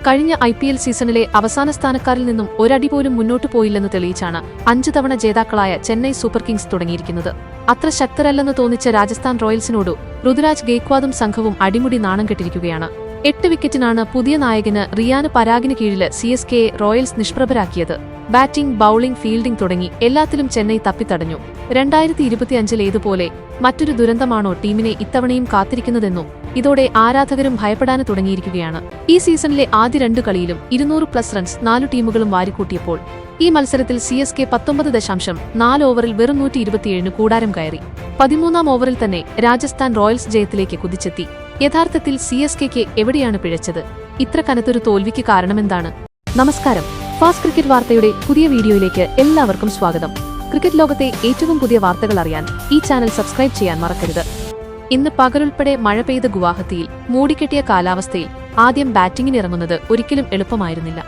കഴിഞ്ഞ IPL സീസണിലെ അവസാന സ്ഥാനക്കാരിൽ നിന്നും ഒരടി പോലും മുന്നോട്ടു പോയില്ലെന്ന് തെളിയിച്ചാണ് 5 തവണ ജേതാക്കളായ ചെന്നൈ സൂപ്പർ കിങ്സ് തുടങ്ങിയിരിക്കുന്നത്. അത്ര ശക്തരല്ലെന്ന് തോന്നിച്ച രാജസ്ഥാൻ റോയൽസിനോട് ഋതുരാജ് ഗെയ്ക്വാദും സംഘവും അടിമുടി നാണം കെട്ടിരിക്കുകയാണ്. 8 വിക്കറ്റിനാണ് പുതിയ നായകന് റിയാന് പരാഗിന് കീഴില് CSKയെ റോയൽസ് നിഷ്പ്രഭരാക്കിയത്. ബാറ്റിംഗ്, ബൌളിംഗ്, ഫീൽഡിംഗ് തുടങ്ങി എല്ലാത്തിലും ചെന്നൈ തപ്പിത്തടഞ്ഞു. 2025-ലേതുപോലെ മറ്റൊരു ദുരന്തമാണോ ടീമിനെ ഇത്തവണയും കാത്തിരിക്കുന്നതെന്നും ഇതോടെ ആരാധകരും ഭയപ്പെടാന് തുടങ്ങിയിരിക്കുകയാണ്. ഈ സീസണിലെ ആദ്യ 2 കളിയിലും 200+ റൺസ് 4 ടീമുകളും വാരിക്കൂട്ടിയപ്പോൾ ഈ മത്സരത്തിൽ CSK 19.4 ഓവറിൽ വെറും 127 കൂടാരം കയറി. 13ാം ഓവറിൽ തന്നെ രാജസ്ഥാൻ റോയൽസ് ജയത്തിലേക്ക് കുതിച്ചെത്തി. യഥാർത്ഥത്തിൽ CSKയ്ക്ക് എവിടെയാണ് പിഴച്ചത്? ഇത്ര കനത്തൊരു തോൽവിക്ക് കാരണമെന്താണ്? നമസ്കാരം, ഫാസ്റ്റ് ക്രിക്കറ്റ് വാർത്തയുടെ പുതിയ വീഡിയോയിലേക്ക് എല്ലാവർക്കും സ്വാഗതം. ക്രിക്കറ്റ് ലോകത്തെ ഏറ്റവും പുതിയ വാർത്തകൾ അറിയാൻ ഈ ചാനൽ സബ്സ്ക്രൈബ് ചെയ്യാൻ മറക്കരുത്. ഇന്ന് പകലുൾപ്പെടെ മഴ പെയ്ത ഗുവാഹത്തിയിൽ മൂടിക്കെട്ടിയ കാലാവസ്ഥയിൽ ആദ്യം ബാറ്റിംഗിനിറങ്ങുന്നത് ഒരിക്കലും എളുപ്പമായിരുന്നില്ല.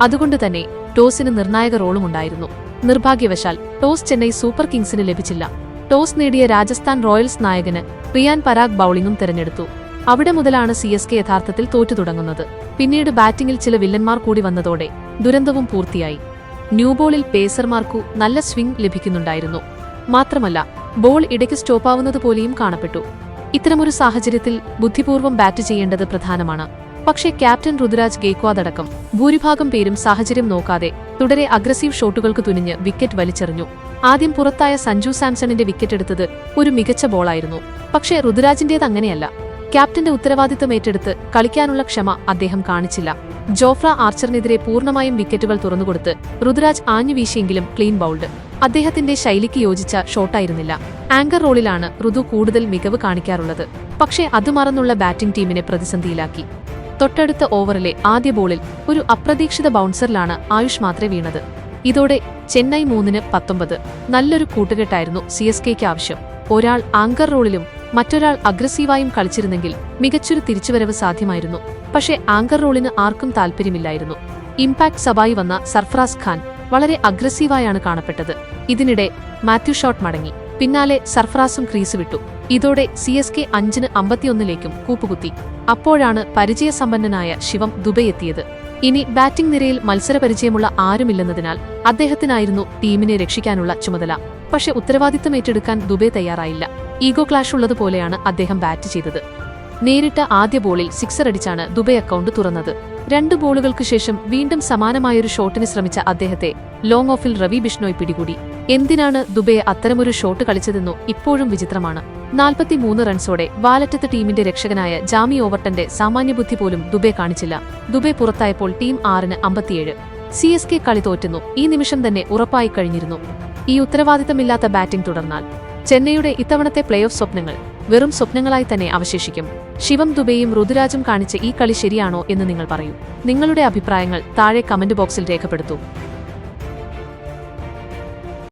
അതുകൊണ്ടുതന്നെ ടോസിന് നിർണായക റോളുമുണ്ടായിരുന്നു. നിർഭാഗ്യവശാൽ ടോസ് ചെന്നൈ സൂപ്പർ കിങ്സിന് ലഭിച്ചില്ല. ടോസ് നേടിയ രാജസ്ഥാൻ റോയൽസ് നായകന് റിയാൻ പരാഗ് ബൌളിംഗും തെരഞ്ഞെടുത്തു. അവിടെ മുതലാണ് CSK യഥാർത്ഥത്തിൽ തോറ്റു തുടങ്ങുന്നത്. പിന്നീട് ബാറ്റിംഗിൽ ചില വില്ലന്മാർ കൂടി വന്നതോടെ ദുരന്തവും പൂർത്തിയായി. ന്യൂബോളിൽ പേസർമാർക്കു നല്ല സ്വിംഗ് ലഭിക്കുന്നുണ്ടായിരുന്നു. മാത്രമല്ല, ബോൾ ഇടയ്ക്ക് സ്റ്റോപ്പാവുന്നതുപോലെയും കാണപ്പെട്ടു. ഇത്തരമൊരു സാഹചര്യത്തിൽ ബുദ്ധിപൂർവ്വം ബാറ്റ് ചെയ്യേണ്ടത് പ്രധാനമാണ്. പക്ഷേ ക്യാപ്റ്റൻ ഋതുരാജ് ഗെയ്ക്വാദ് അടക്കം ഭൂരിഭാഗം പേരും സാഹചര്യം നോക്കാതെ തുടരെ അഗ്രസീവ് ഷോട്ടുകൾക്ക് തുനിഞ്ഞ് വിക്കറ്റ് വലിച്ചെറിഞ്ഞു. ആദ്യം പുറത്തായ സഞ്ജു സാംസണിന്റെ വിക്കറ്റെടുത്തത് ഒരു മികച്ച ബോളായിരുന്നു. പക്ഷേ ഋതുരാജിന്റേത് അങ്ങനെയല്ല. ക്യാപ്റ്റന്റെ ഉത്തരവാദിത്തം ഏറ്റെടുത്ത് കളിക്കാനുള്ള ക്ഷമ അദ്ദേഹം കാണിച്ചില്ല. ജോഫ്ര ആർച്ചറിനെതിരെ പൂർണ്ണമായും വിക്കറ്റുകൾ തുറന്നുകൊടുത്ത് ഋതുരാജ് ആഞ്ഞുവീശിയെങ്കിലും ക്ലീൻ ബൌൾഡ്. അദ്ദേഹത്തിന്റെ ശൈലിക്ക് യോജിച്ച ഷോട്ടായിരുന്നില്ല. ആങ്കർ റോളിലാണ് ഋതു കൂടുതൽ മികവ് കാണിക്കാറുള്ളത്. പക്ഷേ അത് മറന്നുള്ള ബാറ്റിംഗ് ടീമിനെ പ്രതിസന്ധിയിലാക്കി. തൊട്ടടുത്ത ഓവറിലെ ആദ്യ ബോളിൽ ഒരു അപ്രതീക്ഷിത ബൗൺസറിലാണ് ആയുഷ് മാത്രേ വീണത്. ഇതോടെ ചെന്നൈ 3-19. നല്ലൊരു കൂട്ടുകെട്ടായിരുന്നു CSKയ്ക്ക് ആവശ്യം. ഒരാൾ ആങ്കർ റോളിലും മറ്റൊരാൾ അഗ്രസീവായും കളിച്ചിരുന്നെങ്കിൽ മികച്ചൊരു തിരിച്ചുവരവ് സാധ്യമായിരുന്നു. പക്ഷേ ആങ്കർ റോളിന് ആർക്കും താൽപ്പര്യമില്ലായിരുന്നു. ഇംപാക്ട് സബായി വന്ന സർഫറാസ് ഖാൻ വളരെ അഗ്രസീവായാണ് കാണപ്പെട്ടത്. ഇതിനിടെ മാത്യു ഷോട്ട് മടങ്ങി. പിന്നാലെ സർഫറാസും ക്രീസ് വിട്ടു. ഇതോടെ CSK 5-51 കൂപ്പുകുത്തി. അപ്പോഴാണ് പരിചയസമ്പന്നനായ ശിവം ദുബെ എത്തിയത്. ഇനി ബാറ്റിംഗ് നിരയിൽ മത്സരപരിചയമുള്ള ആരുമില്ലെന്നതിനാൽ അദ്ദേഹത്തിനായിരുന്നു ടീമിനെ രക്ഷിക്കാനുള്ള ചുമതല. പക്ഷെ ഉത്തരവാദിത്തം ഏറ്റെടുക്കാൻ ദുബെ തയ്യാറായില്ല. ഈഗോ ക്ലാഷ് ഉള്ളതുപോലെയാണ് അദ്ദേഹം ബാറ്റ് ചെയ്തത്. നേരിട്ട ആദ്യ ബോളിൽ സിക്സർ അടിച്ചാണ് ദുബെ അക്കൗണ്ട് തുറന്നത്. 2 ബോളുകൾക്ക് ശേഷം വീണ്ടും സമാനമായൊരു ഷോട്ടിന് ശ്രമിച്ച അദ്ദേഹത്തെ ലോങ് ഓഫിൽ രവി ബിഷ്ണോയ് പിടികൂടി. എന്തിനാണ് ദുബെ അത്തരമൊരു ഷോട്ട് കളിച്ചതെന്നു ഇപ്പോഴും വിചിത്രമാണ്. 43 റൺസോടെ വാലറ്റത്ത് ടീമിന്റെ രക്ഷകനായ ജാമി ഓവർട്ടന്റെ സാമാന്യബുദ്ധി പോലും ദുബെ കാണിച്ചില്ല. ദുബെ പുറത്തായപ്പോൾ ടീം 6-57. CSK കളി തോറ്റുന്നു. ഈ നിമിഷം തന്നെ ഉറപ്പായി കഴിഞ്ഞിരുന്നു. ഈ ഉത്തരവാദിത്തമില്ലാത്ത ബാറ്റിംഗ് തുടർന്നാൽ ചെന്നൈയുടെ ഇത്തവണത്തെ പ്ലേ ഓഫ് സ്വപ്നങ്ങൾ വെറും സ്വപ്നങ്ങളായി തന്നെ അവശേഷിക്കും. ശിവം ദുബെയും ഋതുരാജും കാണിച്ച ഈ കളി ശരിയാണോ എന്ന് നിങ്ങൾ പറയൂ. നിങ്ങളുടെ അഭിപ്രായങ്ങൾ താഴെ കമന്റ് ബോക്സിൽ രേഖപ്പെടുത്തൂ.